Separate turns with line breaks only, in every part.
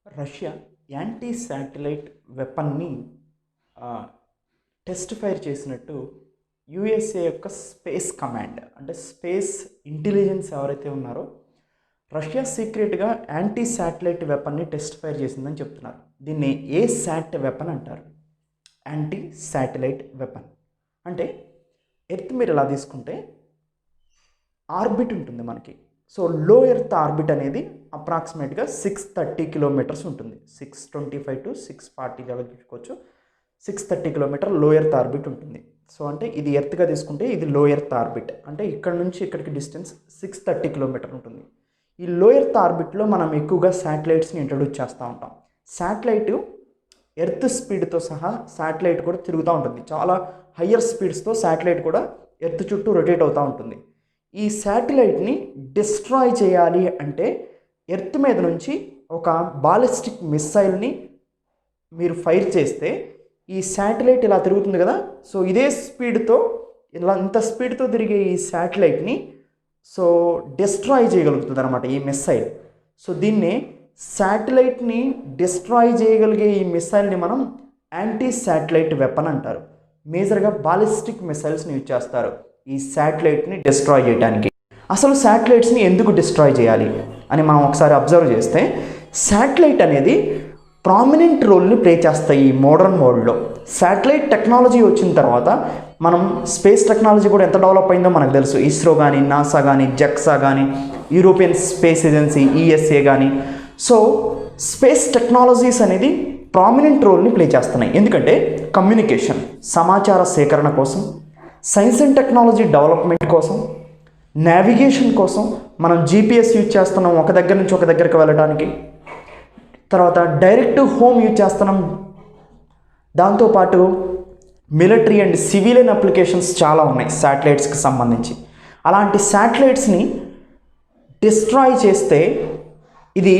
Russia anti satellite వెపన్ని test fire చేసినట్టు USA యొక్క స్పేస్ కమాండ్ అంటే స్పేస్ ఇంటెలిజెన్స్ ఎవరైతే ఉన్నారో రష్యా సీక్రెట్గా యాంటీ శాటిలైట్ వెపన్ని టెస్ట్ ఫైర్ చేసిందని చెప్తున్నారు. దీన్ని ఏ శాట్ వెపన్ అంటారు. యాంటీ శాటిలైట్ వెపన్ అంటే ఎర్త్ మీరు ఇలా తీసుకుంటే ఆర్బిట్ ఉంటుంది మనకి. సో లో ఎర్త్ ఆర్బిట్ అనేది అప్రాక్సిమేట్గా 630 కిలోమీటర్స్ ఉంటుంది. 625 to 640 చూసుకోవచ్చు. 630 కిలోమీటర్ లో ఎర్త్ ఆర్బిట్ ఉంటుంది. సో అంటే ఇది ఎర్త్గా తీసుకుంటే ఇది లో ఎర్త్ ఆర్బిట్ అంటే ఇక్కడ నుంచి ఇక్కడికి డిస్టెన్స్ 630 కిలోమీటర్ ఉంటుంది. ఈ లో ఎర్త్ ఆర్బిట్లో మనం ఎక్కువగా శాటిలైట్స్ని ఇంట్రడ్యూస్ చేస్తూ ఉంటాం. శాటిలైట్ ఎర్త్ స్పీడ్తో సహా శాటిలైట్ కూడా తిరుగుతూ ఉంటుంది. చాలా హయ్యర్ స్పీడ్స్తో శాటిలైట్ కూడా ఎర్త్ చుట్టూ రొటేట్ అవుతూ ఉంటుంది. ఈ శాటిలైట్ని డిస్ట్రాయ్ చేయాలి అంటే ఎర్త్ మీద నుంచి ఒక బాలిస్టిక్ మిస్సైల్ని మీరు ఫైర్ చేస్తే ఈ శాటిలైట్ ఇలా తిరుగుతుంది కదా. సో ఇదే స్పీడ్తో ఇంత స్పీడ్తో తిరిగే ఈ శాటిలైట్ని సో డిస్ట్రాయ్ చేయగలుగుతుంది అనమాట ఈ మిస్సైల్. సో దీన్ని శాటిలైట్ని డిస్ట్రాయ్ చేయగలిగే ఈ మిస్సైల్ని మనం యాంటీ శాటిలైట్ వెపన్ అంటారు. మేజర్గా బాలిస్టిక్ మిసైల్స్ని యూజ్ చేస్తారు ఈ శాటిలైట్ని డిస్ట్రాయ్ చేయడానికి. అసలు శాటిలైట్స్ని ఎందుకు డిస్ట్రాయ్ చేయాలి అని మనం ఒకసారి అబ్జర్వ్ చేస్తే శాటిలైట్ అనేది ప్రామినెంట్ రోల్ని ప్లే చేస్తాయి ఈ మోడర్న్ వరల్డ్లో. శాటిలైట్ టెక్నాలజీ వచ్చిన తర్వాత మనం స్పేస్ టెక్నాలజీ కూడా ఎంత డెవలప్ అయిందో మనకు తెలుసు. ఇస్రో కానీ, నాసా కానీ, జెక్సా కానీ, యూరోపియన్ స్పేస్ ఏజెన్సీ ఈఎస్ఏ కానీ. సో స్పేస్ టెక్నాలజీస్ అనేది ప్రామినెంట్ రోల్ని ప్లే చేస్తున్నాయి. ఎందుకంటే కమ్యూనికేషన్, సమాచార సేకరణ కోసం, సైన్స్ అండ్ టెక్నాలజీ డెవలప్మెంట్ కోసం, నావిగేషన్ కోసం మనం జీపీఎస్ యూజ్ చేస్తున్నాం ఒక దగ్గర నుంచి ఒక దగ్గరికి వెళ్ళడానికి. తర్వాత డైరెక్ట్ హోమ్ యూజ్ చేస్తున్నాం. దాంతోపాటు మిలిటరీ అండ్ సివిలియన్ అప్లికేషన్స్ చాలా ఉన్నాయి శాటిలైట్స్కి సంబంధించి. అలాంటి శాటిలైట్స్ని డిస్ట్రాయ్ చేస్తే ఇది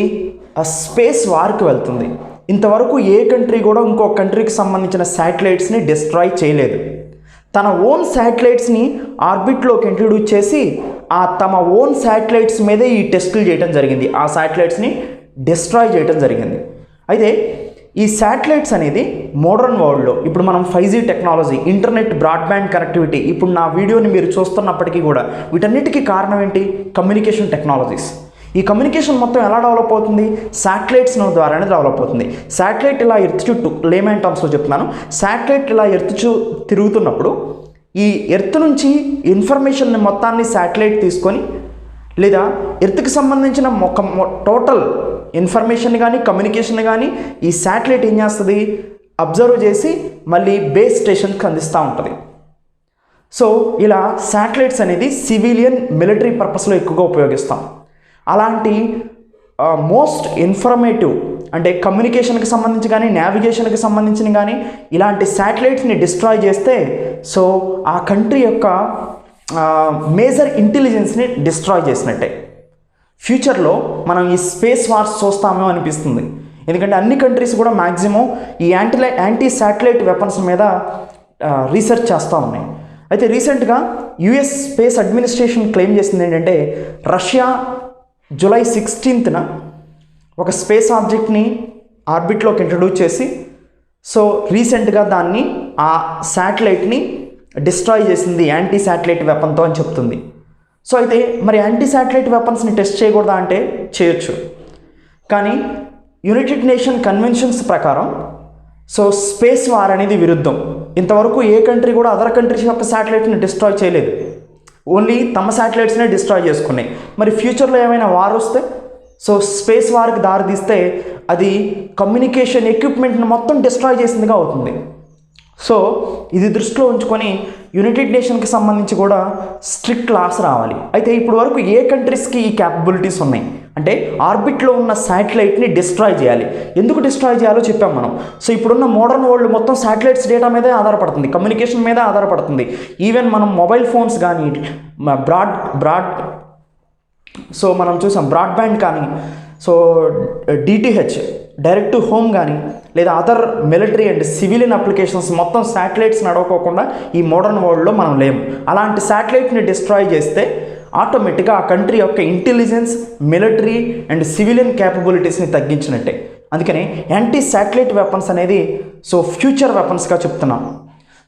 స్పేస్ వార్కి వెళ్తుంది. ఇంతవరకు ఏ కంట్రీ కూడా ఇంకో కంట్రీకి సంబంధించిన శాటిలైట్స్ని డిస్ట్రాయ్ చేయలేదు. తన ఓన్ శాటిలైట్స్ని ఆర్బిట్లోకి ఇంట్రడ్యూస్ చేసి తమ ఓన్ శాటిలైట్స్ మీదే ఈ టెస్టులు చేయడం జరిగింది. ఆ శాటిలైట్స్ని డిస్ట్రాయ్ చేయడం జరిగింది. అయితే ఈ శాటిలైట్స్ అనేది మోడర్న్ వరల్డ్లో ఇప్పుడు మనం 5G technology, internet, broadband connectivity, ఇప్పుడు నా వీడియోని మీరు చూస్తున్నప్పటికీ కూడా వీటన్నిటికీ కారణం ఏంటి? Communication technologies. ఈ కమ్యూనికేషన్ మొత్తం ఎలా డెవలప్ అవుతుంది? శాటిలైట్స్ ద్వారానే డెవలప్ అవుతుంది. శాటిలైట్ ఇలా ఎర్త్ చుట్టూ, లేమన్ టర్మ్స్లో చెప్తున్నాను, శాటిలైట్ ఇలా ఎర్త్ తిరుగుతున్నప్పుడు ఈ ఎర్త్ నుంచి ఇన్ఫర్మేషన్ మొత్తాన్ని శాటిలైట్ తీసుకొని లేదా ఎర్త్కి సంబంధించిన టోటల్ ఇన్ఫర్మేషన్ కానీ కమ్యూనికేషన్ కానీ ఈ శాటిలైట్ ఏం చేస్తుంది? అబ్జర్వ్ చేసి మళ్ళీ బేస్ స్టేషన్కి అందిస్తూ ఉంటుంది. సో ఇలా శాటిలైట్స్ అనేది సివిలియన్, మిలిటరీ పర్పస్లో ఎక్కువగా ఉపయోగిస్తాం. అలాంటి మోస్ట్ ఇన్ఫర్మేటివ్ అంటే కమ్యూనికేషన్కి సంబంధించి కానీ, నావిగేషన్కి సంబంధించిన కానీ ఇలాంటి శాటిలైట్స్ని డిస్ట్రాయ్ చేస్తే సో ఆ కంట్రీ యొక్క మేజర్ ఇంటెలిజెన్స్ని డిస్ట్రాయ్ చేసినట్టే. ఫ్యూచర్లో మనం ఈ స్పేస్ వార్స్ చూస్తామేమో అనిపిస్తుంది. ఎందుకంటే అన్ని కంట్రీస్ కూడా మ్యాక్సిమం ఈ యాంటీ శాటిలైట్ వెపన్స్ మీద రీసెర్చ్ చేస్తూ ఉన్నాయి. అయితే రీసెంట్గా యుఎస్ స్పేస్ అడ్మినిస్ట్రేషన్ క్లెయిమ్ చేసింది ఏంటంటే రష్యా జూలై 16న ఒక స్పేస్ ఆబ్జెక్ట్ని ఆర్బిట్లోకి ఇంట్రడ్యూస్ చేసి సో రీసెంట్గా దాన్ని ఆ శాటిలైట్ని డిస్ట్రాయ్ చేసింది యాంటీ శాటిలైట్ వెపన్తో అని చెప్తుంది. సో అయితే మరి యాంటీ శాటిలైట్ వెపన్స్ని టెస్ట్ చేయకూడదా అంటే చేయొచ్చు. కానీ యునైటెడ్ నేషన్ కన్వెన్షన్స్ ప్రకారం సో స్పేస్ వార్ అనేది విరుద్ధం. ఇంతవరకు ఏ కంట్రీ కూడా అదర్ కంట్రీస్ యొక్క శాటిలైట్ని డిస్ట్రాయ్ చేయలేదు. ఓన్లీ తమ శాటిలైట్స్నే డిస్ట్రాయ్ చేసుకున్నాయి. మరి ఫ్యూచర్లో ఏమైనా వార్ వస్తే సో స్పేస్ వార్కి దారితీస్తే అది కమ్యూనికేషన్ ఎక్విప్మెంట్ని మొత్తం డిస్ట్రాయ్ చేసిందిగా అవుతుంది. సో ఇది దృష్టిలో ఉంచుకొని యునైటెడ్ నేషన్కి సంబంధించి కూడా స్ట్రిక్ట్ లాస్ రావాలి. అయితే ఇప్పుడు వరకు ఏ కంట్రీస్కి ఈ క్యాపబిలిటీస్ ఉన్నాయి అంటే ఆర్బిట్లో ఉన్న శాటిలైట్ని డిస్ట్రాయ్ చేయాలి. ఎందుకు డిస్ట్రాయ్ చేయాలో చెప్పాం మనం. సో ఇప్పుడున్న మోడర్న్ వరల్డ్ మొత్తం శాటిలైట్స్ డేటా మీదే ఆధారపడుతుంది, కమ్యూనికేషన్ మీదే ఆధారపడుతుంది. ఈవెన్ మనం మొబైల్ ఫోన్స్ కానీ సో మనం చూసాం బ్రాడ్బ్యాండ్ కానీ, so DTH, direct to home కానీ లేదా other military and civilian applications మొత్తం శాటిలైట్స్ నడవకోకుండా ఈ మోడర్న్ వరల్డ్లో మనం లేము. అలాంటి శాటిలైట్ని డిస్ట్రాయ్ చేస్తే ఆటోమేటిక్గా ఆ కంట్రీ యొక్క ఇంటెలిజెన్స్, మిలిటరీ అండ్ సివిలియన్ క్యాపబిలిటీస్ని తగ్గించినట్టే. అందుకని యాంటీ శాటిలైట్ వెపన్స్ అనేది సో ఫ్యూచర్ వెపన్స్గా చెప్తున్నాం.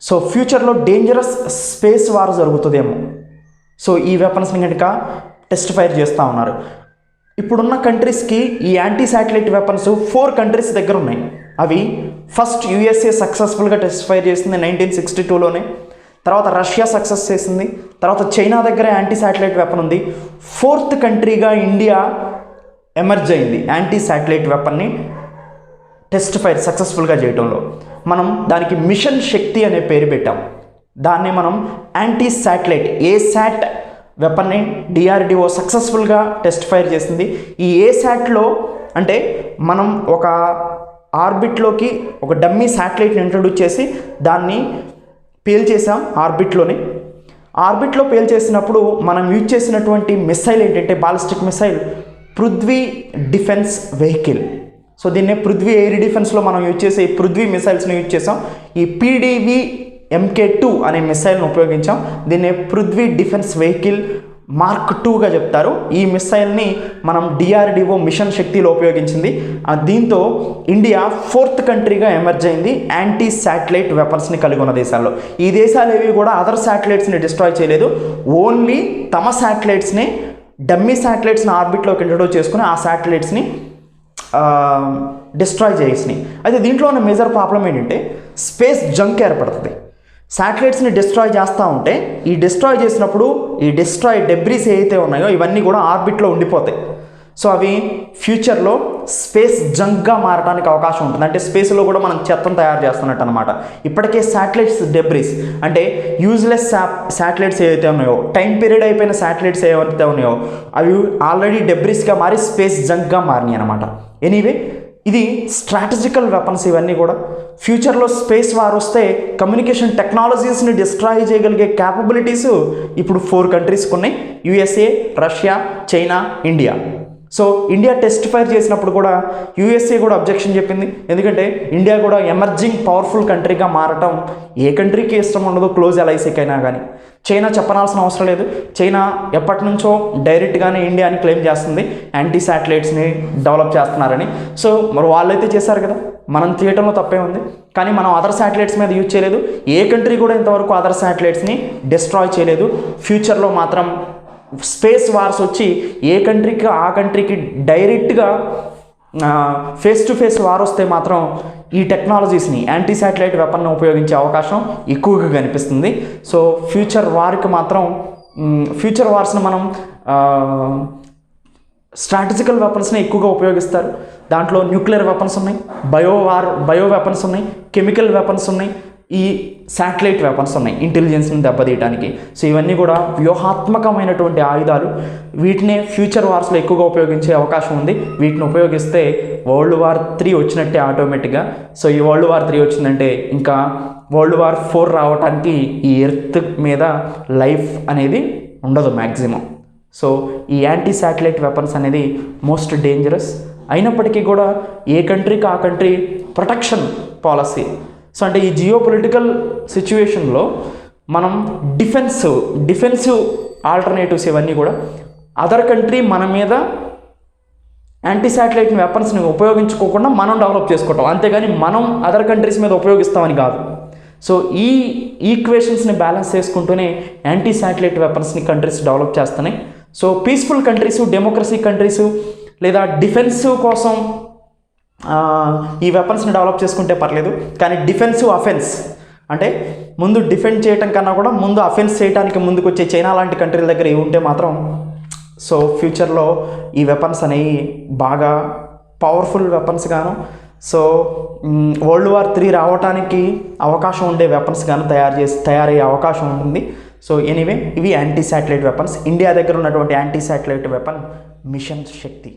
సో ఫ్యూచర్లో డేంజరస్ స్పేస్ వార్ జరుగుతుందేమో. సో ఈ వెపన్స్ని కనుక టెస్ట్ ఫైర్ చేస్తూ ఉన్నారు. ఇప్పుడున్న కంట్రీస్కి ఈ యాంటీ శాటిలైట్ వెపన్స్ 4 కంట్రీస్ దగ్గర ఉన్నాయి. అవి ఫస్ట్ యూఎస్ఏ సక్సెస్ఫుల్గా టెస్ట్ ఫైర్ చేసింది 1962లోనే. తర్వాత రష్యా సక్సెస్ చేసింది. తర్వాత చైనా దగ్గర యాంటీ శాటిలైట్ వెపన్ ఉంది. 4th కంట్రీగా ఇండియా ఎమర్జ్ అయింది యాంటీ శాటిలైట్ వెపన్ని టెస్ట్ ఫైర్ సక్సెస్ఫుల్గా చేయడంలో. మనం దానికి మిషన్ శక్తి అనే పేరు పెట్టాం. దాన్ని మనం యాంటీ శాటిలైట్ ఏశాట్ వెపన్ని డిఆర్డిఓ సక్సెస్ఫుల్గా టెస్ట్ ఫైర్ చేసింది. ఈ ఏశాట్లో అంటే మనం ఒక ఆర్బిట్లోకి ఒక డమ్మీ శాటిలైట్ని ఇంట్రడ్యూస్ చేసి దాన్ని పేల్చేసాం ఆర్బిట్లో పేల్చేసినప్పుడు మనం యూజ్ చేసినటువంటి మిసైల్ ఏంటంటే ballistic missile Prithvi defence vehicle. So దీన్నే పృథ్వీ ఎయిర్ డిఫెన్స్లో మనం యూజ్ చేసే ఈ పృథ్వీ మిసైల్స్ని యూజ్ చేసాం. ఈ PDV MK2 అనే మిసైల్ను ఉపయోగించాం. దీన్నే పృథ్వీ డిఫెన్స్ వెహికల్ Mark 2గా చెప్తారు. ఈ మిసైల్ని మనం డిఆర్డిఓ మిషన్ శక్తిలో ఉపయోగించింది. దీంతో ఇండియా 4th కంట్రీగా ఎమర్జ్ అయింది యాంటీ శాటిలైట్ వెపన్స్ని కలిగి ఉన్న దేశాల్లో. ఈ దేశాలు ఏవి కూడా అదర్ శాటిలైట్స్ని డిస్ట్రాయ్ చేయలేదు. ఓన్లీ తమ శాటిలైట్స్ని డమ్మీ శాటిలైట్స్ని ఆర్బిట్లోకి ఇంట్రడ్యూస్ చేసుకుని ఆ శాటిలైట్స్ని డిస్ట్రాయ్ చేసినాయి. అయితే దీంట్లో ఉన్న మేజర్ ప్రాబ్లం ఏంటంటే స్పేస్ జంక్ ఏర్పడుతుంది. శాటిలైట్స్ని డిస్ట్రాయ్ చేస్తూ ఉంటే ఈ డిస్ట్రాయ్ చేసినప్పుడు ఈ డిస్ట్రాయ్ డెబ్రీస్ ఏవైతే ఉన్నాయో ఇవన్నీ కూడా ఆర్బిట్లో ఉండిపోతాయి. సో అవి ఫ్యూచర్లో స్పేస్ జంక్గా మారడానికి అవకాశం ఉంటుంది. అంటే స్పేస్లో కూడా మనం చెత్తను తయారు చేస్తున్నట్టు అనమాట. ఇప్పటికే శాటిలైట్స్ డెబ్రీస్ అంటే యూజ్లెస్ శాటిలైట్స్ ఏవైతే ఉన్నాయో, టైం పీరియడ్ అయిపోయిన శాటిలైట్స్ ఏవైతే ఉన్నాయో అవి ఆల్రెడీ డెబ్రీస్గా మారి స్పేస్ జంక్గా మారినాయి అనమాట. ఎనీవే ఇది స్ట్రాటజికల్ వెపన్స్ ఇవన్నీ కూడా. ఫ్యూచర్లో స్పేస్ వార్ వస్తే కమ్యూనికేషన్ టెక్నాలజీస్ని డిస్ట్రాయ్ చేయగలిగే క్యాపబిలిటీస్ ఇప్పుడు 4 కంట్రీస్కి ఉన్నాయి: USA, Russia, China, India. So India test fire చేసినప్పుడు కూడా USA కూడా అబ్జెక్షన్ చెప్పింది. ఎందుకంటే ఇండియా కూడా ఎమర్జింగ్ పవర్ఫుల్ కంట్రీగా మారటం ఏ కంట్రీకి ఇష్టం ఉండదు, క్లోజ్ ఎలైసీకైనా కానీ. చైనా చెప్పనాల్సిన అవసరం లేదు. చైనా ఎప్పటి నుంచో డైరెక్ట్గానే ఇండియాని క్లెయిమ్ చేస్తుంది యాంటీ శాటిలైట్స్ని డెవలప్ చేస్తున్నారని. సో మరి వాళ్ళైతే చేశారు కదా, మనం చేయటంలో తప్పే ఉంది. కానీ మనం అదర్ శాటిలైట్స్ మీద యూజ్ చేయలేదు. ఏ కంట్రీ కూడా ఇంతవరకు అదర్ శాటిలైట్స్ని డిస్ట్రాయ్ చేయలేదు. ఫ్యూచర్లో మాత్రం స్పేస్ వార్స్ వచ్చి ఏ కంట్రీకి ఆ కంట్రీకి డైరెక్ట్గా ఫేస్ టు ఫేస్ వార్ వస్తే మాత్రం ఈ టెక్నాలజీస్ని యాంటీ శాటిలైట్ వెపన్ను ఉపయోగించే అవకాశం ఎక్కువగా కనిపిస్తుంది. సో ఫ్యూచర్ వార్స్ని మనం స్ట్రాటజికల్ వెపన్స్ని ఎక్కువగా ఉపయోగిస్తారు. దాంట్లో న్యూక్లియర్ వెపన్స్ ఉన్నాయి, బయో వెపన్స్ ఉన్నాయి, కెమికల్ వెపన్స్ ఉన్నాయి, ఈ శాటిలైట్ వెపన్స్ ఉన్నాయి ఇంటెలిజెన్స్ని దెబ్బతీయడానికి. సో ఇవన్నీ కూడా వ్యూహాత్మకమైనటువంటి ఆయుధాలు. వీటినే ఫ్యూచర్ వార్స్లో ఎక్కువగా ఉపయోగించే అవకాశం ఉంది. వీటిని ఉపయోగిస్తే World War III వచ్చినట్టే ఆటోమేటిక్గా. సో ఈ World War III వచ్చిందంటే ఇంకా World War IV రావడానికి ఈ ఎర్త్ మీద లైఫ్ అనేది ఉండదు మ్యాక్సిమం. సో ఈ యాంటీ శాటిలైట్ వెపన్స్ అనేది మోస్ట్ డేంజరస్. అయినప్పటికీ కూడా ఏ కంట్రీకి ఆ కంట్రీ ప్రొటెక్షన్ పాలసీ. సో అంటే ఈ జియో పొలిటికల్ సిచ్యువేషన్లో మనం డిఫెన్సివ్ ఆల్టర్నేటివ్స్ ఇవన్నీ కూడా అదర్ కంట్రీ మన మీద యాంటీ శాటిలైట్ వెపన్స్ని ఉపయోగించుకోకుండా మనం డెవలప్ చేసుకోవటం, అంతేగాని మనం అదర్ కంట్రీస్ మీద ఉపయోగిస్తామని కాదు. సో ఈ ఈక్వేషన్స్ని బ్యాలెన్స్ చేసుకుంటూనే యాంటీ శాటిలైట్ వెపన్స్ని కంట్రీస్ డెవలప్ చేస్తున్నాయి. So peaceful countries, democracy countries లేదా డిఫెన్సివ్ కోసం ఈ వెపన్స్ని డెవలప్ చేసుకుంటే పర్లేదు. కానీ డిఫెన్సివ్ అఫెన్స్ అంటే ముందు డిఫెండ్ చేయటం కన్నా కూడా ముందు అఫెన్స్ చేయడానికి ముందుకు వచ్చే చైనా లాంటి కంట్రీల దగ్గర ఇవి ఉంటే మాత్రం సో ఫ్యూచర్లో ఈ వెపన్స్ అనేవి బాగా పవర్ఫుల్ వెపన్స్ గాను, సో World War III రావడానికి అవకాశం ఉండే వెపన్స్ గాను తయారయ్యే అవకాశం ఉంటుంది. సో ఎనీవే ఇవి యాంటీ శాటిలైట్ వెపన్స్. ఇండియా దగ్గర ఉన్నటువంటి యాంటీ శాటిలైట్ వెపన్ మిషన్ శక్తి.